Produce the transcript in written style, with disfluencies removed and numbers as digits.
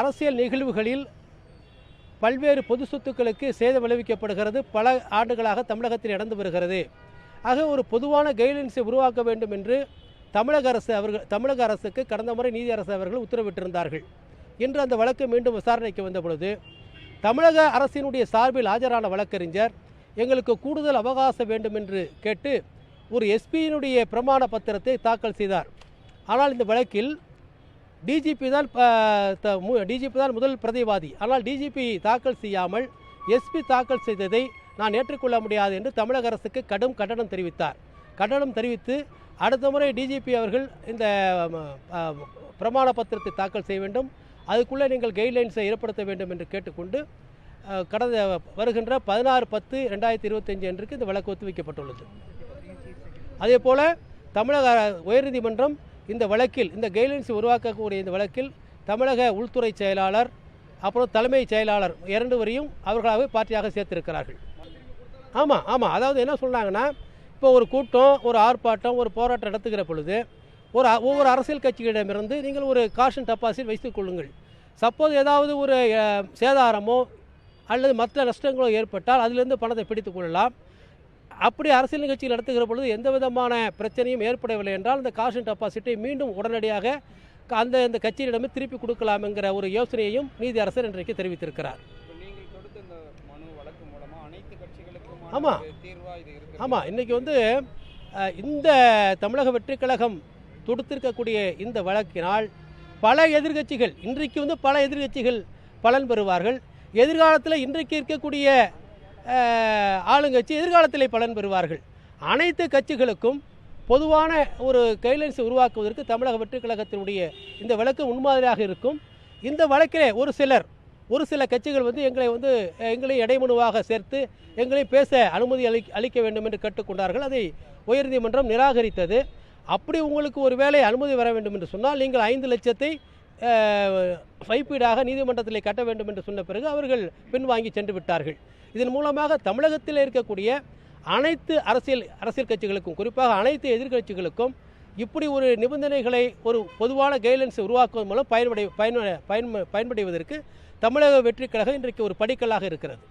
அரசியல் நிகழ்வுகளில் பல்வேறு பொது சொத்துக்களுக்கு சேதம் விளைவிக்கப்படுகிறது. பல ஆண்டுகளாக தமிழகத்தில் நடந்து வருகிறது. ஆக ஒரு பொதுவான கைட்லைன்ஸை உருவாக்க வேண்டும் என்று தமிழக அரசுக்கு கடந்த முறை நீதியரசர் அவர்கள் உத்தரவிட்டிருந்தார்கள். இன்று அந்த வழக்கு மீண்டும் விசாரணைக்கு வந்த பொழுது தமிழக அரசினுடைய சார்பில் ஆஜரான வழக்கறிஞர் எங்களுக்கு கூடுதல் அவகாசம் வேண்டும் என்று கேட்டு ஒரு எஸ்பியினுடைய பிரமாண பத்திரத்தை தாக்கல் செய்தார். ஆனால் இந்த வழக்கில் டிஜிபி தான் முதல் பிரதிவாதி. ஆனால் டிஜிபி தாக்கல் செய்யாமல் எஸ்பி தாக்கல் செய்ததை நான் ஏற்றுக்கொள்ள முடியாது என்று தமிழக அரசுக்கு கடும் கண்டனம் தெரிவித்தார். கண்டனம் தெரிவித்து அடுத்த முறை டிஜிபி அவர்கள் இந்த பிரமாண பத்திரத்தை தாக்கல் செய்ய வேண்டும், அதுக்குள்ளே நீங்கள் கைட்லைன்ஸை ஏற்படுத்த வேண்டும் என்று கேட்டுக்கொண்டு கடந்த வருகின்ற 16/10/2025 அன்றைக்கு இந்த வழக்கு ஒத்திவைக்கப்பட்டுள்ளது. அதே போல் தமிழக உயர்நீதிமன்றம் இந்த வழக்கில் இந்த கைட்லைன்ஸை உருவாக்கக்கூடிய இந்த வழக்கில் தமிழக உள்துறை செயலாளர் அப்புறம் தலைமைச் செயலாளர் 2 வரையும் அவர்களாகவே பார்ட்டியாக சேர்த்திருக்கிறார்கள். ஆமாம் அதாவது என்ன சொன்னாங்கன்னா, இப்போ ஒரு கூட்டம், ஒரு ஆர்ப்பாட்டம், ஒரு போராட்டம் நடத்துகிற பொழுது ஒவ்வொரு அரசியல் கட்சிகளிடமிருந்து நீங்கள் ஒரு காஷன் டெபாசிட் வைத்துக் கொள்ளுங்கள். சப்போஸ் ஏதாவது ஒரு சேதாரமோ அல்லது மற்ற நஷ்டங்களோ ஏற்பட்டால் அதிலிருந்து பணத்தை பிடித்துக் கொள்ளலாம். அப்படி அரசியல் நிகழ்ச்சிகள் நடத்துகிற பொழுது எந்த விதமான பிரச்சனையும் ஏற்படவில்லை என்றால் இந்த காஷன் டெபாசிட்டை மீண்டும் உடனடியாக அந்த கட்சியிடமே திருப்பி கொடுக்கலாம் என்கிற ஒரு யோசனையையும் நீதியரசர் இன்றைக்கு தெரிவித்திருக்கிறார். ஆமாம் இன்றைக்கி இந்த தமிழக வெற்றிக் கழகம் தொடுத்திருக்கக்கூடிய இந்த வழக்கினால் பல எதிர்கட்சிகள் இன்றைக்கு பலன் பெறுவார்கள். எதிர்காலத்தில் இன்றைக்கு இருக்கக்கூடிய ஆளுங்கட்சி எதிர்காலத்திலே பலன் பெறுவார்கள். அனைத்து கட்சிகளுக்கும் பொதுவான ஒரு கைட்லைன்ஸை உருவாக்குவதற்கு தமிழக வெற்றிக் கழகத்தினுடைய இந்த வழக்கு முன்மாதிரியாக இருக்கும். இந்த வழக்கிலே ஒரு சில கட்சிகள் எங்களை இடைமனுவாக சேர்த்து எங்களை பேச அனுமதி அளிக்க வேண்டும் என்று கேட்டுக்கொண்டார்கள். அதை உயர்நீதிமன்றம் நிராகரித்தது. அப்படி உங்களுக்கு ஒரு வேளை அனுமதி வர வேண்டும் என்று சொன்னால் நீங்கள் 5 லட்சத்தை வைப்பீடாக நீதிமன்றத்தில் கட்ட வேண்டும் என்று சொன்ன பிறகு அவர்கள் பின்வாங்கி சென்று விட்டார்கள். இதன் மூலமாக தமிழகத்தில் இருக்கக்கூடிய அனைத்து அரசியல் கட்சிகளுக்கும், குறிப்பாக அனைத்து எதிர்க்கட்சிகளுக்கும் இப்படி ஒரு நிபந்தனைகளை ஒரு பொதுவான கைட்லைன்ஸை உருவாக்குவதன் மூலம் பயன்படுவதற்கு தமிழக வெற்றிக் கழகம் இன்றைக்கு ஒரு படிக்கல்லாக இருக்கிறது.